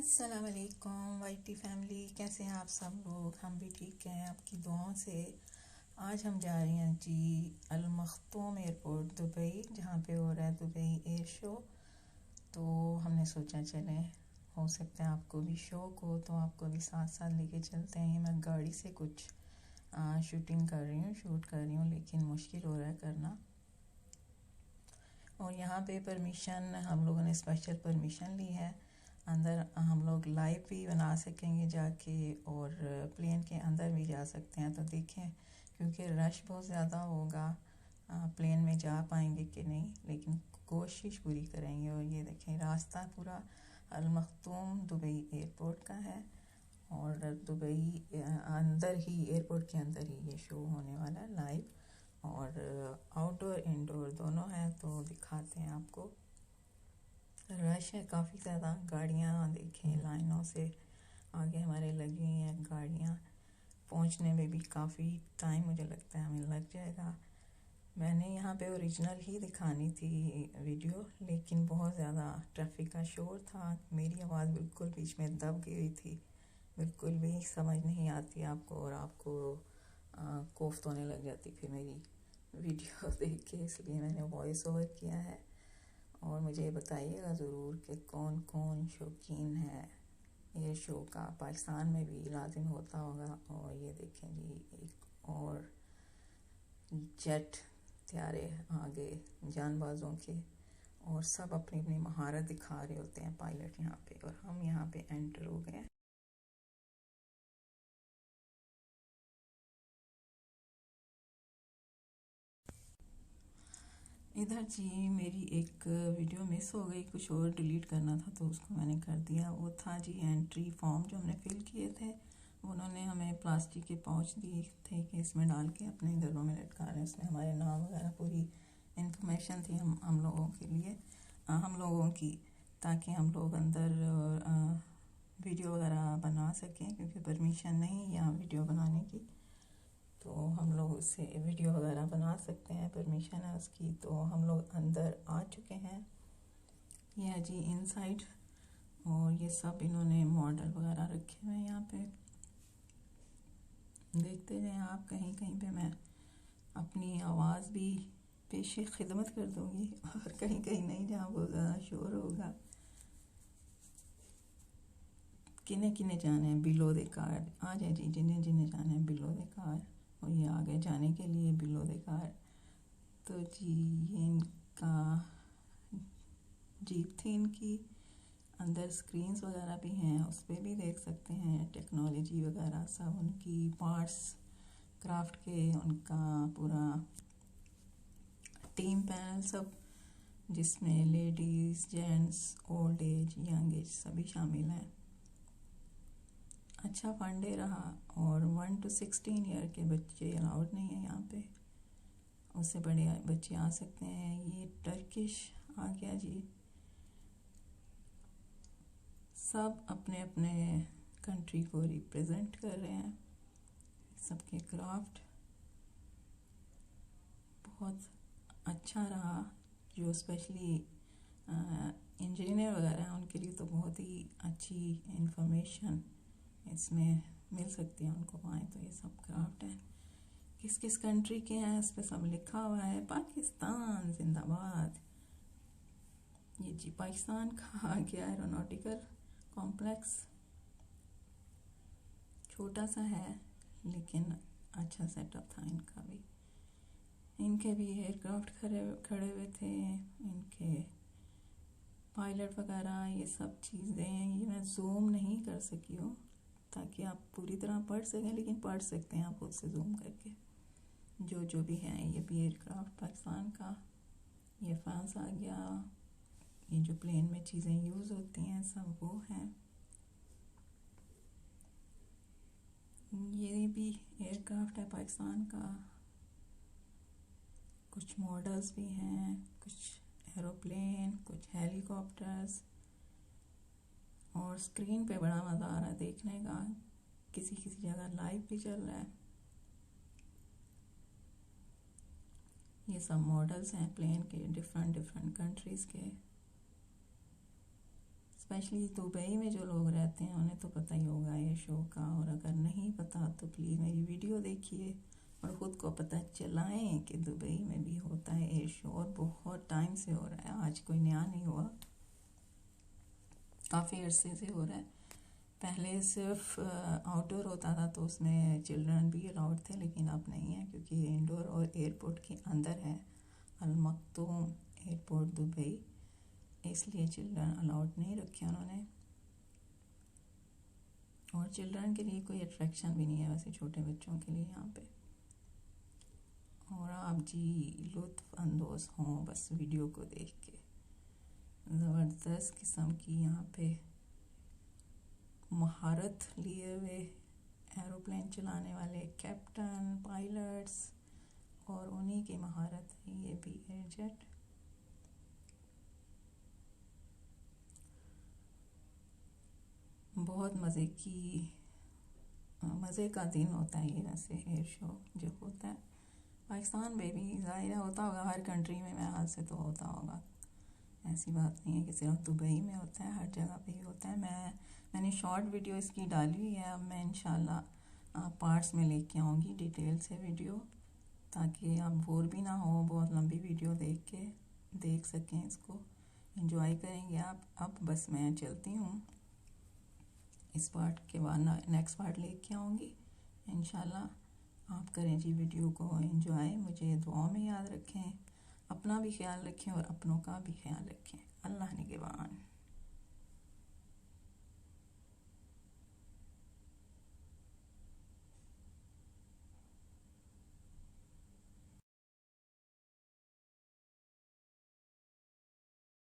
अस्सलाम वालेकुम YT family, कैसे हैं आप सब लोग। हम भी ठीक हैं आपकी दुआओं से। आज हम जा रहे हैं जी अल मख्तूम एयरपोर्ट दुबई, जहाँ पे हो रहा है दुबई एयर शो। तो हमने सोचा चलें, हो सकता है आपको भी शौक हो तो आपको भी साथ साथ लेके चलते हैं। मैं गाड़ी से कुछ शूट कर रही हूँ, लेकिन मुश्किल हो रहा है करना। और यहाँ पे परमिशन हम लोगों ने स्पेशल परमिशन ली है। अंदर हम लोग लाइव भी बना सकेंगे जाके, और प्लेन के अंदर भी जा सकते हैं। तो देखें, क्योंकि रश बहुत ज़्यादा होगा, प्लेन में जा पाएंगे कि नहीं, लेकिन कोशिश पूरी करेंगे। और ये देखें, रास्ता पूरा अल मख्तूम दुबई एयरपोर्ट का है, और दुबई अंदर ही, एयरपोर्ट के अंदर ही ये शो होने वाला है लाइव। और आउटडोर इंडोर दोनों हैं, तो दिखाते हैं आपको। रश है काफ़ी ज़्यादा, गाड़ियाँ देखें लाइनों से आगे हमारे लगी हुई हैं गाड़ियाँ। पहुंचने में भी काफ़ी टाइम मुझे लगता है हमें लग जाएगा। मैंने यहाँ पे ओरिजिनल ही दिखानी थी वीडियो, लेकिन बहुत ज़्यादा ट्रैफिक का शोर था। मेरी आवाज़ बिल्कुल बीच में दब गई थी, बिल्कुल भी समझ नहीं आती आपको, और आपको कोफ्त होने लग जाती फिर मेरी वीडियो देख के, इसलिए मैंने वॉइस ओवर किया है। और मुझे बताइएगा ज़रूर कि कौन कौन शौकीन है एयर शो का। पाकिस्तान में भी लाजिम होता होगा। और ये देखें जी, एक और जेट त्यारे आगे जानबाजों के, और सब अपनी अपनी महारत दिखा रहे होते हैं पायलट यहाँ पे। और हम यहाँ पे एंटर हो गए। इधर जी मेरी एक वीडियो मिस हो गई, कुछ और डिलीट करना था तो उसको मैंने कर दिया। वो था जी एंट्री फॉर्म जो हमने फिल किए थे। उन्होंने हमें प्लास्टिक के पाउच दिए थे कि इसमें डाल के अपने घरों में लटका रहे हैं। इसमें हमारे नाम वगैरह पूरी इंफॉर्मेशन थी हम लोगों के लिए, हम लोगों की, ताकि हम लोग अंदर वीडियो वगैरह बना सकें, क्योंकि परमिशन नहीं है यहाँ वीडियो बनाने की। तो हम लोग उससे वीडियो वगैरह बना सकते हैं, परमिशन है उसकी। तो हम लोग अंदर आ चुके हैं। ये है जी इनसाइड, और ये सब इन्होंने मॉडल वगैरह रखे हुए हैं यहाँ पे। देखते जाएं आप, कहीं कहीं पे मैं अपनी आवाज़ भी पेश खिदमत कर दूँगी, और कहीं कहीं नहीं, जहाँ बहुत ज़्यादा शोर होगा। किन्हें किन्हें जाना है बिलो द कार, आ जाए जी, जिन्हें जिन्हें जाना है बिलो द कार। और ये आगे जाने के लिए बिलो द कार। तो जी ये इनका जीप थी इनकी। अंदर स्क्रीन्स वगैरह भी हैं, उस पर भी देख सकते हैं टेक्नोलॉजी वगैरह सब, उनकी पार्ट्स क्राफ्ट के, उनका पूरा टीम पैनल सब, जिसमें ladies, gents, old age, young age सभी शामिल हैं। अच्छा फन डे रहा। और 1 to 16 ईयर के बच्चे अलाउड नहीं है यहाँ पे, उससे बड़े बच्चे आ सकते हैं। ये टर्किश आ गया जी। सब अपने अपने कंट्री को रिप्रेजेंट कर रहे हैं। सबके क्राफ्ट बहुत अच्छा रहा। जो स्पेशली इंजीनियर वगैरह हैं उनके लिए तो बहुत ही अच्छी इंफॉर्मेशन इसमें मिल सकती है उनको पाएँ। तो ये सब क्राफ्ट है, किस किस कंट्री के हैं इस पे सब लिखा हुआ है। पाकिस्तान जिंदाबाद। ये जी पाकिस्तान का आ गया एरोनॉटिकल कॉम्प्लेक्स। छोटा सा है लेकिन अच्छा सेटअप था इनका भी। इनके भी एयरक्राफ्ट खड़े हुए थे, इनके पायलट वगैरह, ये सब चीज़ें। ये मैं जूम नहीं कर सकी हूँ ताकि आप पूरी तरह पढ़ सकें, लेकिन पढ़ सकते हैं आप खुद से जूम करके। जो भी है, ये भी एयरक्राफ्ट पाकिस्तान का। ये फैंस आ गया। ये जो प्लेन में चीज़ें यूज़ होती हैं सब वो हैं। ये भी एयरक्राफ्ट है पाकिस्तान का। कुछ मॉडल्स भी हैं, कुछ एरोप्लेन, कुछ हेलीकॉप्टर्स। और स्क्रीन पे बड़ा मज़ा आ रहा है देखने का, किसी किसी जगह लाइव भी चल रहा है। ये सब मॉडल्स हैं प्लेन के, डिफरेंट डिफरेंट कंट्रीज़ के। स्पेशली दुबई में जो लोग रहते हैं उन्हें तो पता ही होगा एयर शो का, और अगर नहीं पता तो प्लीज़ मेरी वीडियो देखिए और ख़ुद को पता चलाएं कि दुबई में भी होता है एयर शो, और बहुत टाइम से हो रहा है, आज कोई नया नहीं हुआ, काफ़ी अरसे से हो रहा है। पहले सिर्फ आउटडोर होता था तो उसमें चिल्ड्रन भी अलाउड थे, लेकिन अब नहीं है क्योंकि इंडोर और एयरपोर्ट के अंदर है, अल मक्तूम एयरपोर्ट दुबई, इसलिए चिल्ड्रन अलाउड नहीं रखे उन्होंने। और चिल्ड्रन के लिए कोई अट्रैक्शन भी नहीं है वैसे छोटे बच्चों के लिए यहाँ पे। और आप जी लुत्फ़ अंदोज़ हों बस वीडियो को देख के। ज़बरदस्त किस्म की यहाँ पे महारत लिए हुए एरोप्लेन चलाने वाले कैप्टन, पायलट्स, और उन्हीं की महारत है ये भी एयरजेट। बहुत मज़े का दिन होता है ये वैसे एयर शो जो होता है। पाकिस्तान में भी ज़ाहिर होता होगा, हर कंट्री में मेरे हाल से तो होता होगा, ऐसी बात नहीं है कि सिर्फ दुबई में होता है, हर जगह पे ही होता है। मैंने शॉर्ट वीडियो इसकी डाली हुई है, अब मैं इंशाल्लाह पार्ट्स में लेके आऊँगी डिटेल से वीडियो, ताकि आप बोर भी ना हो, बहुत लंबी वीडियो देख सकें, इसको एंजॉय करेंगे आप। अब बस मैं चलती हूँ, इस पार्ट के बाद नेक्स्ट पार्ट लेके आऊँगी इंशाल्लाह। आप करें जी वीडियो को एंजॉय, मुझे दुआ में याद रखें, अपना भी ख्याल रखें और अपनों का भी ख्याल रखें।